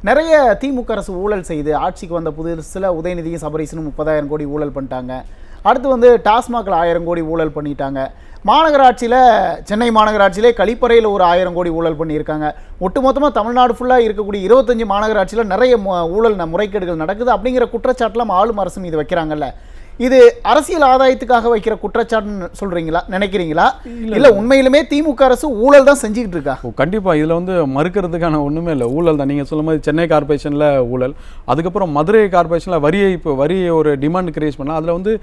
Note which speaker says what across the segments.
Speaker 1: நிறைய திமுக அரசு ஊழல் செய்து ஆட்சிக்கு வந்த புதுசில் உதயநிதியும் சபரீசனும் 30,000 கோடி ஊழல் பண்ணிட்டாங்க. அடுத்து வந்து டாஸ்மாகில் 1000 கோடி ஊழல் பண்ணிட்டாங்க. மாநகராட்சியில் சென்னை மாநகராட்சியிலே கழிப்பறையில் ஒரு 1000 கோடி ஊழல் பண்ணியிருக்காங்க. ஒட்டுமொத்தமாக தமிழ்நாடு ஃபுல்லாக இருக்கக்கூடிய 25 மாநகராட்சியில் நிறைய ஊழல் முறைகேடுகள் நடக்குது அப்படிங்கிற குற்றச்சாட்டுலாம் ஆளும் அரசு மீது வைக்கிறாங்கல்ல. இது அரசியல் ஆதாயத்துக்காக வைக்கிற குற்றச்சாட்டுன்னு சொல்றீங்களா, நினைக்கிறீங்களா? இல்ல உண்மையிலுமே திமுக அரசு ஊழல் தான் செஞ்சுக்கிட்டு இருக்கா?
Speaker 2: கண்டிப்பா இதுல வந்து மறுக்கிறதுக்கான ஒண்ணுமே இல்லை. ஊழல் தான். நீங்க சொல்லும் போது சென்னை கார்பரேஷன்ல ஊழல், அதுக்கப்புறம் மதுரை கார்பரேஷன்ல வரி ஒரு டிமாண்ட் கிரியேட் பண்ணலாம். அதுல வந்து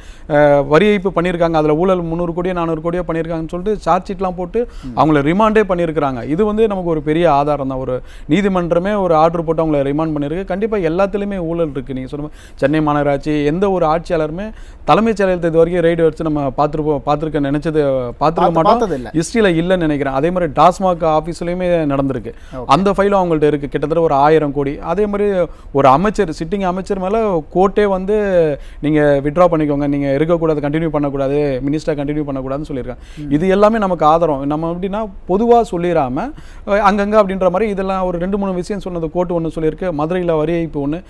Speaker 2: வரி ஏய்ப்பு பண்ணியிருக்காங்க. அதுல ஊழல் 300 கோடியோ 400 கோடியோ பண்ணியிருக்காங்கன்னு சொல்லிட்டு சார்ஜ் ஷீட்லாம் போட்டு அவங்கள ரிமாண்டே பண்ணியிருக்காங்க. இது வந்து நமக்கு ஒரு பெரிய ஆதாரம் தான். ஒரு நீதிமன்றமே ஒரு ஆர்டர் போட்டு அவங்கள ரிமாண்ட் பண்ணியிருக்கு. கண்டிப்பா எல்லாத்துலேயுமே ஊழல் இருக்கு. நீங்க சொல்லும் சென்னை மாநகராட்சி எந்த ஒரு ஆட்சியாளருமே தலைமைச் செயலகத்தை இது வரைக்கும் ரைடு வச்சு நம்ம பார்த்துருக்க நினைச்சது பார்த்துருக்க மாட்டோம். ஹிஸ்ட்ரியில் இல்லைன்னு நினைக்கிறேன். அதே மாதிரி டாஸ்மாக் ஆஃபீஸ்லையுமே நடந்திருக்கு. அந்த ஃபைலும் அவங்கள்ட்ட இருக்குது. கிட்டத்தட்ட ஒரு 1000 கோடி. அதே மாதிரி ஒரு அமைச்சர், சிட்டிங் அமைச்சர் மேலே கோர்ட்டே வந்து நீங்கள் விட்ரா பண்ணிக்கோங்க, நீங்கள் இருக்கக்கூடாது, கண்டினியூ பண்ணக்கூடாது, மினிஸ்டர் கண்டினியூ பண்ணக்கூடாதுன்னு சொல்லியிருக்காங்க. இது எல்லாமே நமக்கு ஆதாரம். நம்ம எப்படின்னா பொதுவாக சொல்லிடாமல் அங்கங்கே அப்படின்ற மாதிரி இதெல்லாம் ஒரு 2-3 விஷயம் சொன்னது. கோர்ட்டு ஒன்று சொல்லியிருக்கு. மதுரையில் வரி ஏய்ப்பு ஒன்று.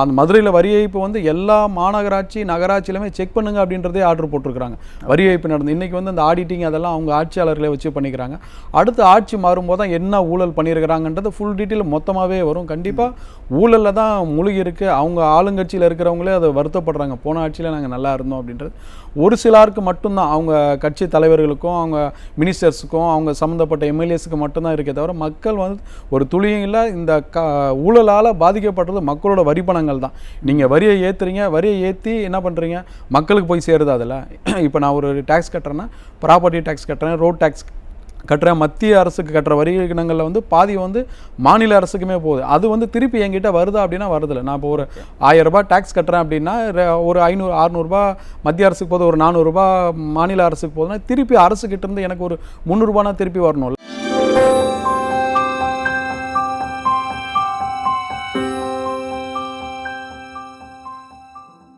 Speaker 2: அந்த மதுரையில் வரி ஏய்ப்பு வந்து எல்லா மாநகராட்சி நகராட்சியிலுமே செக் பண்ணுங்க அப்படின்றதே ஆர்டர் போட்டிருக்காங்க. வரி ஏய்ப்பு நடந்து இன்னைக்கு வந்து அந்த ஆடிட்டிங் அதெல்லாம் அவங்க ஆட்சியாளர்களை வச்சு பண்ணிக்கிறாங்க. அடுத்து ஆட்சி மாறும்போது தான் என்ன ஊழல் பண்ணியிருக்கிறாங்கன்றது ஃபுல் டீட்டெயில் மொத்தமாகவே வரும். கண்டிப்பாக ஊழலில் தான் மூழ்கி இருக்கு. அவங்க ஆளுங்கட்சியில் இருக்கிறவங்களே அதை வருத்தப்படுறாங்க. போன ஆட்சியில் நாங்கள் நல்லா இருந்தோம் அப்படின்றது. ஒரு சிலருக்கு மட்டும்தான், அவங்க கட்சி தலைவர்களுக்கும் அவங்க மினிஸ்டர்ஸுக்கும் அவங்க சம்மந்தப்பட்ட எம்எல்ஏஸுக்கு மட்டும்தான் இருக்கே தவிர மக்கள் வந்து ஒரு துளியும் இல்லை. இந்த ஊழலால் பாதிக்கப்படுறது மக்களோட வரி பணங்கள் தான். நீங்கள் வரியை ஏற்றுறீங்க, வரியை ஏற்றி என்ன பண்ணுறீங்க, மக்களுக்கு போய் சேருது. அதில் இப்போ நான் ஒரு டேக்ஸ் கட்டுறேன்னா ப்ராப்பர்ட்டி டேக்ஸ் கட்டுறேன், ரோட் டேக்ஸ் கட்டுறேன், மத்திய அரசுக்கு கட்டுற வரி இனங்களில் வந்து பாதி வந்து மாநில அரசுக்குமே போகுது. அது வந்து திருப்பி என்கிட்ட வருதா அப்படின்னா வருதில்லை. நான் இப்போ ஒரு 1000 ரூபாய் டேக்ஸ் கட்டுறேன் அப்படின்னா ஒரு 500-600 ரூபா மத்திய அரசுக்கு போகுது, ஒரு 400 ரூபாய் மாநில அரசுக்கு போகுதுன்னா திருப்பி அரசுக்கிட்ட இருந்து எனக்கு ஒரு 300 ரூபானா திருப்பி வரணும்.